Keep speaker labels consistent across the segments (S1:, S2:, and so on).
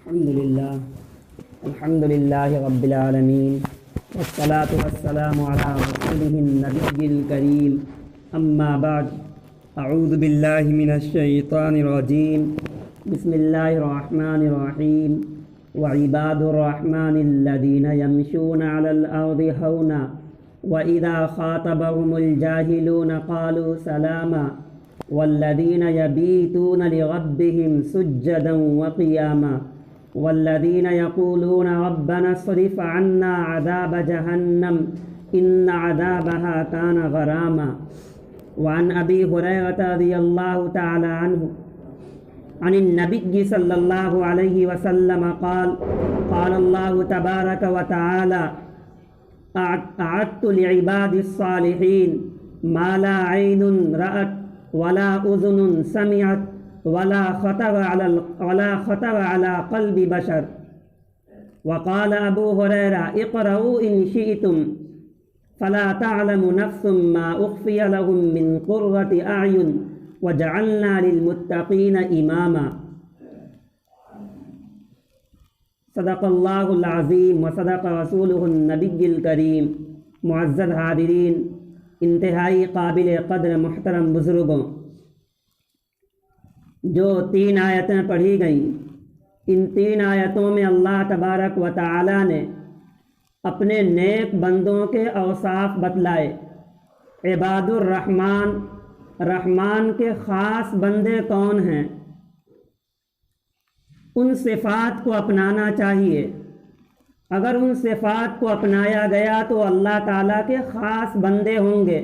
S1: الحمد لله رب العالمين والصلاة والسلام على رسوله النبي الكريم أما بعد أعوذ بالله من الشيطان الرجيم بسم الله الرحمن الرحيم وعباد الرحمن الذين يمشون على الأرض هونا وإذا خاطبهم الجاهلون قالوا سلاما والذين يبيتون لربهم سجدا وقياما والذين يقولون ربنا اصرف عنا عذاب جهنم إن عذابها كان غراما وعن أبي هريرة رضي الله تعالى عنه عن النبي صلى الله عليه وسلم قال قال الله تبارك وتعالى أعدت لعباد الصالحين ما لا عين رأت ولا أذن سمعت ولا خطر على قلب بشر. وقال أبو هريرة اقرأوا إن شئتم فلا تعلم نفس ما أخفي لهم من قرة أعين وجعلنا للمتقين إماما. صدق اللہ العظیم وصدق رسولہ النبی الکریم. معزز حاضرین، انتہائی قابل قدر محترم بزرگوں، جو 3 آیتیں پڑھی گئیں، ان 3 آیتوں میں اللہ تبارک و تعالی نے اپنے نیک بندوں کے اوصاف بتلائے. عباد الرحمن، رحمان کے خاص بندے کون ہیں، ان صفات کو اپنانا چاہیے. اگر ان صفات کو اپنایا گیا تو اللہ تعالیٰ کے خاص بندے ہوں گے.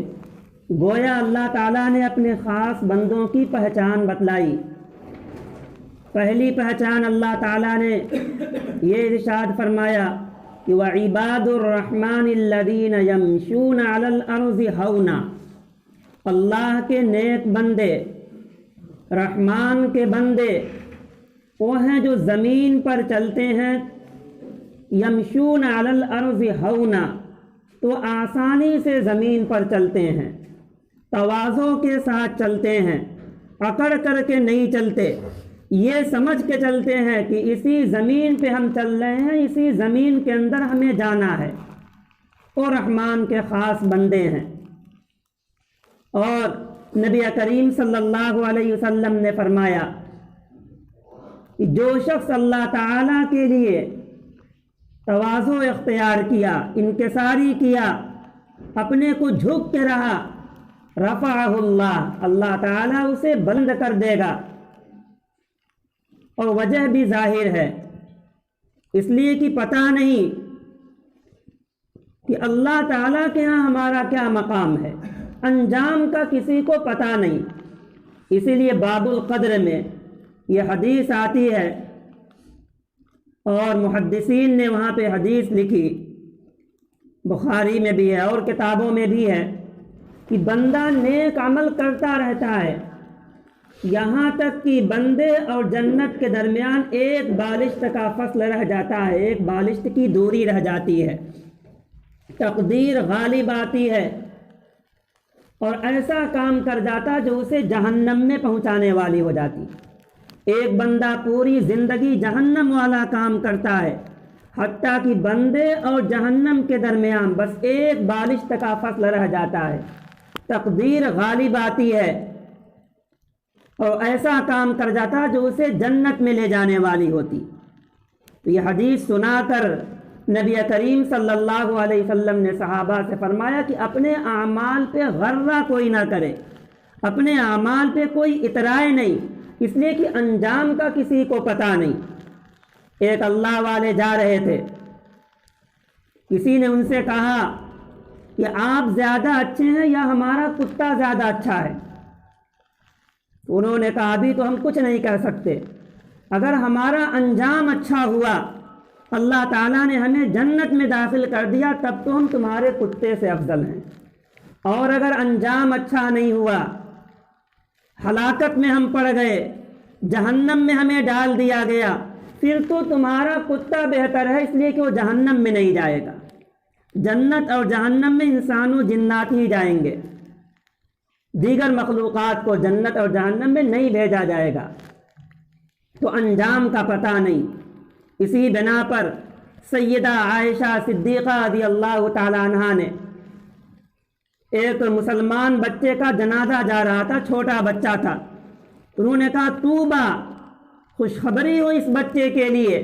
S1: گویا اللہ تعالیٰ نے اپنے خاص بندوں کی پہچان بتلائی. پہلی پہچان اللہ تعالیٰ نے یہ ارشاد فرمایا کہ وَعِبَادُ الرَّحْمَنِ الَّذِينَ يَمْشُونَ عَلَى الْأَرْضِ هَوْنًا. اللہ کے نیک بندے، رحمان کے بندے وہ ہیں جو زمین پر چلتے ہیں. یمشون علی الارض ہونا، تو آسانی سے زمین پر چلتے ہیں، تواضع کے ساتھ چلتے ہیں، اکڑ کر کے نہیں چلتے، یہ سمجھ کے چلتے ہیں کہ اسی زمین پہ ہم چل رہے ہیں، اسی زمین کے اندر ہمیں جانا ہے. اور رحمان کے خاص بندے ہیں. اور نبی کریم صلی اللہ علیہ وسلم نے فرمایا کہ جو شخص اللہ تعالیٰ کے لیے تواضع اختیار کیا، انکساری کیا، اپنے کو جھک کے رہا، رفعہ اللہ، اللہ تعالیٰ اسے بلند کر دے گا. اور وجہ بھی ظاہر ہے، اس لیے کہ پتہ نہیں کہ اللہ تعالیٰ کے ہاں ہمارا کیا مقام ہے، انجام کا کسی کو پتہ نہیں. اسی لیے باب القدر میں یہ حدیث آتی ہے، اور محدثین نے وہاں پہ حدیث لکھی، بخاری میں بھی ہے اور کتابوں میں بھی ہے، کہ بندہ نیک عمل کرتا رہتا ہے یہاں تک کہ بندے اور جنت کے درمیان ایک بالشت کا فاصل رہ جاتا ہے، ایک بالشت کی دوری رہ جاتی ہے. تقدیر غالب آتی ہے اور ایسا کام کر جاتا جو اسے جہنم میں پہنچانے والی ہو جاتی. ایک بندہ پوری زندگی جہنم والا کام کرتا ہے، حتیٰ کہ بندے اور جہنم کے درمیان بس ایک بالشت کا فاصلہ رہ جاتا ہے. تقدیر غالب آتی ہے اور ایسا کام کر جاتا جو اسے جنت میں لے جانے والی ہوتی. تو یہ حدیث سنا کر نبی کریم صلی اللہ علیہ وسلم نے صحابہ سے فرمایا کہ اپنے اعمال پہ غرہ کوئی نہ کرے، اپنے اعمال پہ کوئی اترائے نہیں، اس لیے کہ انجام کا کسی کو پتہ نہیں. ایک اللہ والے جا رہے تھے، کسی نے ان سے کہا کہ آپ زیادہ اچھے ہیں یا ہمارا کتا زیادہ اچھا ہے. انہوں نے کہا ابھی تو ہم کچھ نہیں کہہ سکتے، اگر ہمارا انجام اچھا ہوا، اللہ تعالیٰ نے ہمیں جنت میں داخل کر دیا، تب تو ہم تمہارے کتے سے افضل ہیں. اور اگر انجام اچھا نہیں ہوا، ہلاکت میں ہم پڑ گئے، جہنم میں ہمیں ڈال دیا گیا، پھر تو تمہارا کتا بہتر ہے، اس لیے کہ وہ جہنم میں نہیں جائے گا. جنت اور جہنم میں انسان و جنات ہی جائیں گے، دیگر مخلوقات کو جنت اور جہنم میں نہیں بھیجا جائے گا. تو انجام کا پتہ نہیں. اسی بنا پر سیدہ عائشہ صدیقہ رضی اللہ تعالی عنہا نے ایک مسلمان بچے کا جنازہ جا رہا تھا، چھوٹا بچہ تھا، انہوں نے کہا طوبیٰ، خوشخبری ہو اس بچے کے لیے،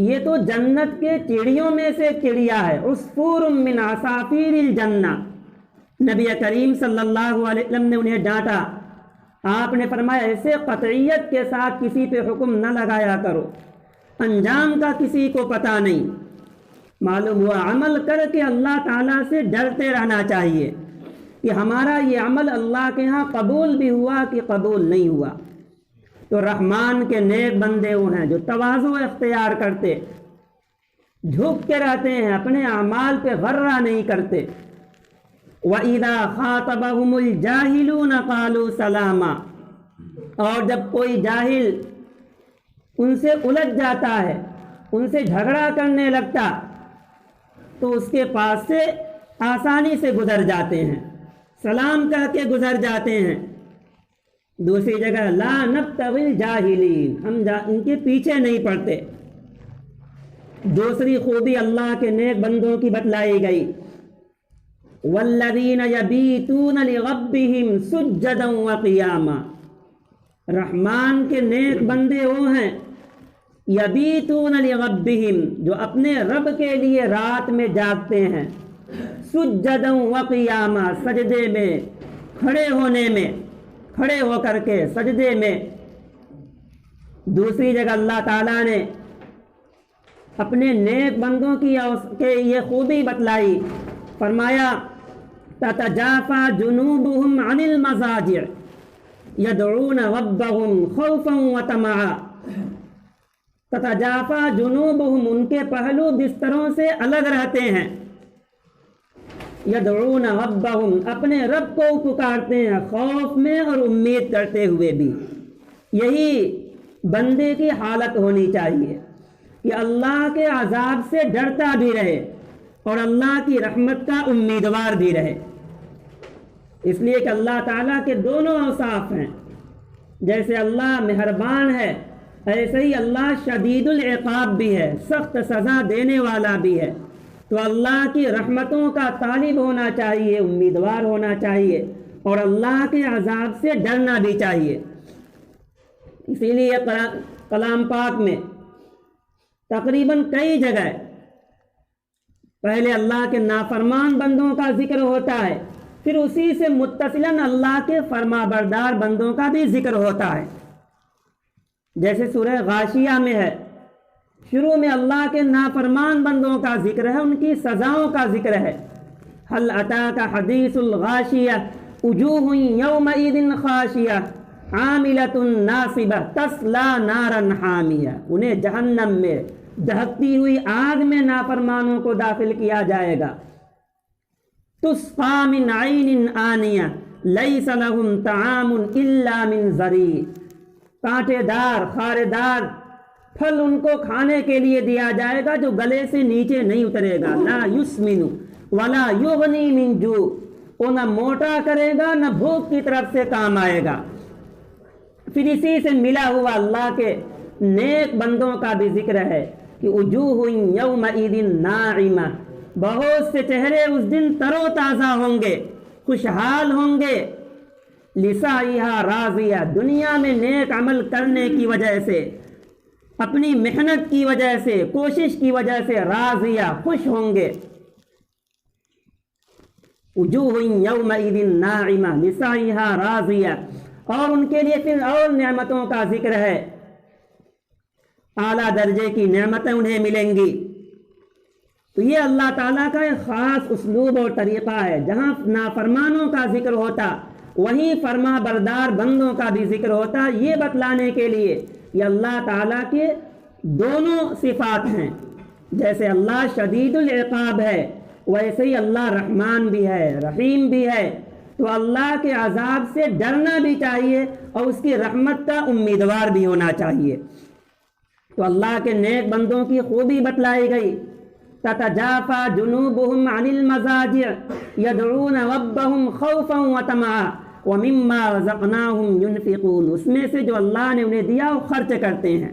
S1: یہ تو جنت کے چڑیوں میں سے چڑیا ہے، عصفور من عصافیر الجنہ۔ نبی کریم صلی اللہ علیہ وسلم نے انہیں ڈانٹا، آپ نے فرمایا ایسے قطعیت کے ساتھ کسی پہ حکم نہ لگایا کرو، انجام کا کسی کو پتہ نہیں۔ معلوم ہوا عمل کر کے اللہ تعالیٰ سے ڈرتے رہنا چاہیے کہ ہمارا یہ عمل اللہ کے ہاں قبول بھی ہوا کہ قبول نہیں ہوا۔ تو رحمان کے نیک بندے وہ ہیں جو تواضع اختیار کرتے، جھک کے رہتے ہیں، اپنے اعمال پہ غرہ نہیں کرتے۔ وَإِذَا خَاطَبَهُمُ الْجَاهِلُونَ قَالُوا سَلَامًا، اور جب کوئی جاہل ان سے الجھ جاتا ہے، ان سے جھگڑا کرنے لگتا، تو اس کے پاس سے آسانی سے گزر جاتے ہیں، سلام کہہ کے گزر جاتے ہیں۔ دوسری جگہ لا نبتغی الجاہلین، ہم ان کے پیچھے نہیں پڑتے۔ دوسری خوبی اللہ کے نیک بندوں کی بتلائی گئی، والذین یبیتون لربہم سجدا وقیاما، رحمان کے نیک بندے وہ ہیں یبیتون لربہم، جو اپنے رب کے لیے رات میں جاگتے ہیں، سجدا وقیاما، سجدے میں، کھڑے ہونے میں، کھڑے ہو کر کے سجدے میں۔ دوسری جگہ اللہ تعالیٰ نے اپنے نیک بندوں کی یہ خوبی بتلائی، فرمایا تتجافى جنوبهم عن المضاجع يدعون ربهم خوفا وطمعا، تتجافى جنوبهم، ان کے پہلو بستروں سے الگ رہتے ہیں، یدعون ربهم، اپنے رب کو پکارتے ہیں، خوف میں اور امید کرتے ہوئے بھی۔ یہی بندے کی حالت ہونی چاہیے کہ اللہ کے عذاب سے ڈرتا بھی رہے اور اللہ کی رحمت کا امیدوار بھی رہے، اس لیے کہ اللہ تعالیٰ کے دونوں اوصاف ہیں، جیسے اللہ مہربان ہے ایسے ہی اللہ شدید العقاب بھی ہے، سخت سزا دینے والا بھی ہے۔ تو اللہ کی رحمتوں کا طالب ہونا چاہیے، امیدوار ہونا چاہیے، اور اللہ کے عذاب سے ڈرنا بھی چاہیے۔ اسی لیے کلام پاک میں تقریباً کئی جگہ پہلے اللہ کے نافرمان بندوں کا ذکر ہوتا ہے، پھر اسی سے متصلاً اللہ کے فرما بردار بندوں کا بھی ذکر ہوتا ہے۔ جیسے سورہ غاشیہ میں ہے، شروع میں اللہ کے نافرمان بندوں کا ذکر ہے، ان کی سزاؤں کا ذکر ہے۔ هل اتاک حدیث الغاشیہ وجوہ یومئذ خاشیہ عاملۃ ناصبہ تصلی نارا حامیہ، انہیں جہنم میں دہکتی ہوئی آگ میں نافرمانوں کو داخل کیا جائے گا۔ تسقى من عین آنیہ لیس لهم طعام الا من ضریع، کانٹے دار خاردار پھل ان کو کھانے کے لیے دیا جائے گا جو گلے سے نیچے نہیں اترے گا۔ لا یسمن ولا یغنی من جوع، وہ نہ موٹا کرے گا نہ بھوک کی طرف سے کام آئے گا۔ پھر اسی سے ملا ہوا اللہ کے نیک بندوں کا بھی ذکر ہے کہ وجوہ یومئذ ناعمہ، بہت سے چہرے اس دن تر و تازہ ہوں گے، خوشحال ہوں گے، لسعیہا راضیہ، دنیا میں نیک عمل کرنے کی وجہ سے، اپنی محنت کی وجہ سے، کوشش کی وجہ سے راضیہ، خوش ہوں گے۔ وجوہ یومئذ ناعمہ لسعیہا راضیہ، اور ان کے لیے پھر اور نعمتوں کا ذکر ہے، اعلیٰ درجے کی نعمتیں انہیں ملیں گی۔ تو یہ اللہ تعالیٰ کا ایک خاص اسلوب اور طریقہ ہے، جہاں نافرمانوں کا ذکر ہوتا وہیں فرما بردار بندوں کا بھی ذکر ہوتا، یہ بتلانے کے لیے کہ اللہ تعالیٰ کے دونوں صفات ہیں، جیسے اللہ شدید العقاب ہے ویسے ہی اللہ رحمان بھی ہے، رحیم بھی ہے۔ تو اللہ کے عذاب سے ڈرنا بھی چاہیے اور اس کی رحمت کا امیدوار بھی ہونا چاہیے۔ تو اللہ کے نیک بندوں کی خوبی بتلائی گئی، تتجافى جنوبهم عن المضاجع يدعون ربهم خوفا وطمعا ومما رزقناهم ينفقون، اس میں سے جو اللہ نے انہیں دیا وہ خرچ کرتے ہیں۔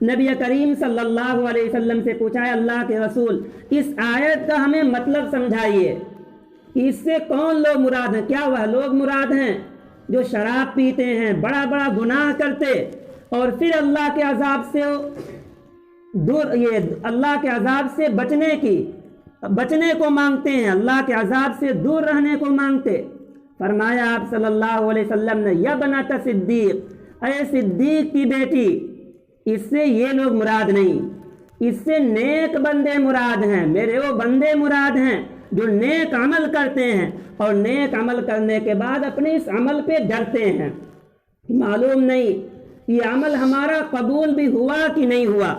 S1: نبی کریم صلی اللہ علیہ وسلم سے پوچھا ہے اللہ کے رسول اس آیت کا ہمیں مطلب سمجھائیے کہ اس سے کون لوگ مراد ہیں؟ کیا وہ لوگ مراد ہیں جو شراب پیتے ہیں، بڑا بڑا گناہ کرتے اور پھر اللہ کے عذاب سے اللہ کے عذاب سے بچنے کو مانگتے ہیں، اللہ کے عذاب سے دور رہنے کو مانگتے؟ فرمایا آپ صلی اللہ علیہ وسلم نے یا بنات صدیق، اے صدیق کی بیٹی، اس سے یہ لوگ مراد نہیں، اس سے نیک بندے مراد ہیں، میرے وہ بندے مراد ہیں جو نیک عمل کرتے ہیں اور نیک عمل کرنے کے بعد اپنے اس عمل پہ ڈرتے ہیں۔ معلوم نہیں یہ عمل ہمارا قبول بھی ہوا کہ نہیں ہوا،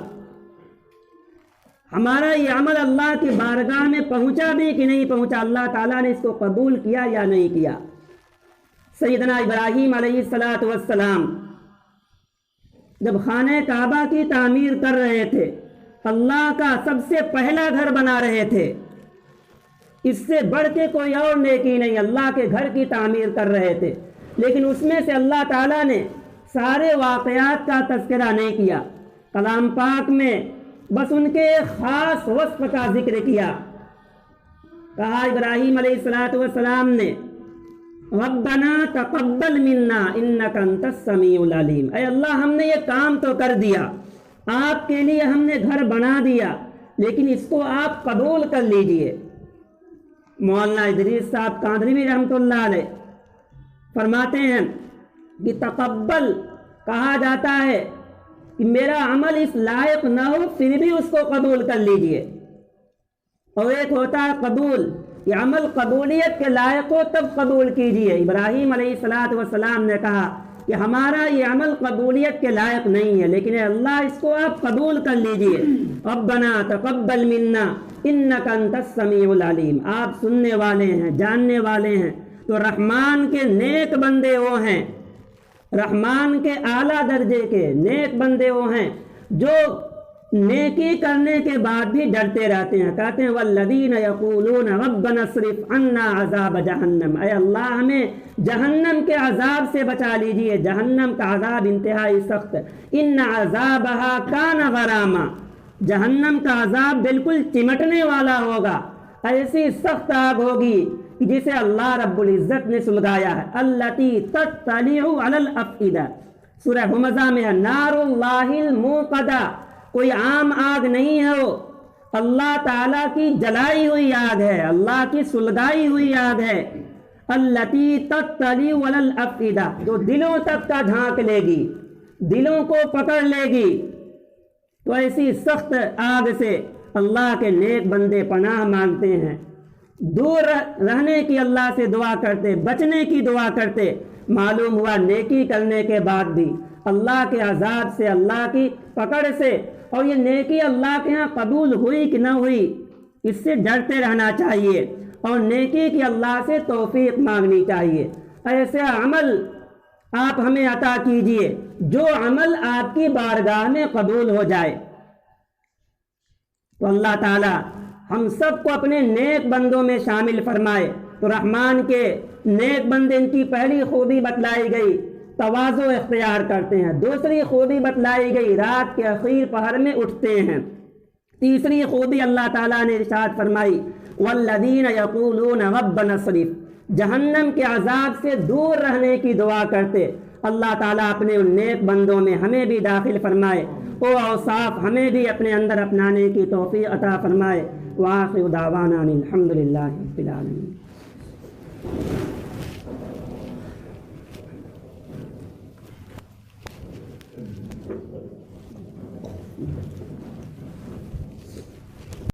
S1: ہمارا یہ عمل اللہ کی بارگاہ میں پہنچا بھی کہ نہیں پہنچا، اللہ تعالیٰ نے اس کو قبول کیا یا نہیں کیا۔ سیدنا ابراہیم علیہ السلام جب خانہ کعبہ کی تعمیر کر رہے تھے، اللہ کا سب سے پہلا گھر بنا رہے تھے، اس سے بڑھ کے کوئی اور نیکی نہیں، اللہ کے گھر کی تعمیر کر رہے تھے، لیکن اس میں سے اللہ تعالیٰ نے سارے واقعات کا تذکرہ نہیں کیا، کلام پاک میں بس ان کے خاص وصف کا ذکر کیا۔ کہا ابراہیم علیہ السلام نے ربنا تقبل منا انک انت السمیع العلیم، اے اللہ ہم نے یہ کام تو کر دیا، آپ کے لیے ہم نے گھر بنا دیا، لیکن اس کو آپ قبول کر لیجئے۔ مولانا ادریس صاحب کاندھری رحمۃ اللہ علیہ فرماتے ہیں کہ تقبل کہا جاتا ہے کہ میرا عمل اس لائق نہ ہو پھر بھی اس کو قبول کر لیجئے، اور ایک ہوتا ہے قبول، یہ عمل قبولیت کے لائق ہو تب قبول کیجئے۔ ابراہیم علیہ السلام نے کہا کہ ہمارا یہ عمل قبولیت کے لائق نہیں ہے، لیکن اے اللہ اس کو آپ قبول کر لیجئے۔ ربنا تقبل منا انک انت السمیع العلیم، آپ سننے والے ہیں، جاننے والے ہیں، تو رحمان کے نیک بندے وہ ہیں، رحمان کے اعلیٰ درجے کے نیک بندے وہ ہیں جو نیکی کرنے کے بعد بھی ڈرتے رہتے ہیں، کہتے ہیں والذین یقولون ربنا اصرف عنا عذاب جہنم، اے اللہ ہمیں جہنم کے عذاب سے بچا لیجئے، جہنم کا عذاب انتہائی سخت، ان عذابہا کان غراما، جہنم کا عذاب بالکل چمٹنے والا ہوگا، ایسی سخت آگ ہوگی جسے اللہ رب العزت نے سلگایا ہے، التی تطلع علی الافئدہ، سورہ ہمزہ میں ہے نار اللہ الموقدہ، کوئی عام آگ نہیں ہے، وہ اللہ تعالیٰ کی جلائی ہوئی آگ ہے، اللہ کی سلگائی ہوئی آگ ہے، التی تطلع علی الافئدہ، جو دلوں تک کا جھانک لے گی، دلوں کو پکڑ لے گی۔ تو ایسی سخت آگ سے اللہ کے نیک بندے پناہ مانگتے ہیں، دور رہنے کی اللہ سے دعا کرتے، بچنے کی دعا کرتے۔ معلوم ہوا نیکی کرنے کے بعد بھی اللہ کے عذاب سے، اللہ کی پکڑ سے، اور یہ نیکی اللہ کے ہاں قبول ہوئی کہ نہ ہوئی اس سے ڈرتے رہنا چاہیے، اور نیکی کی اللہ سے توفیق مانگنی چاہیے۔ ایسے عمل آپ ہمیں عطا کیجئے جو عمل آپ کی بارگاہ میں قبول ہو جائے۔ تو اللہ تعالی ہم سب کو اپنے نیک بندوں میں شامل فرمائے۔ تو رحمان کے نیک بندے، ان کی پہلی خوبی بتلائی گئی تواضع اختیار کرتے ہیں، دوسری خوبی بتلائی گئی رات کے اخیر پہر میں اٹھتے ہیں، تیسری خوبی اللہ تعالیٰ نے ارشاد فرمائی والذین یقولون ربنا اصرف، جہنم کے عذاب سے دور رہنے کی دعا کرتے۔ اللہ تعالیٰ اپنے ان نیک بندوں میں ہمیں بھی داخل فرمائے، وہ اوصاف ہمیں بھی اپنے اندر اپنانے کی توفیق عطا فرمائے۔ وآخر دعوانا الحمدللہ رب العالمین۔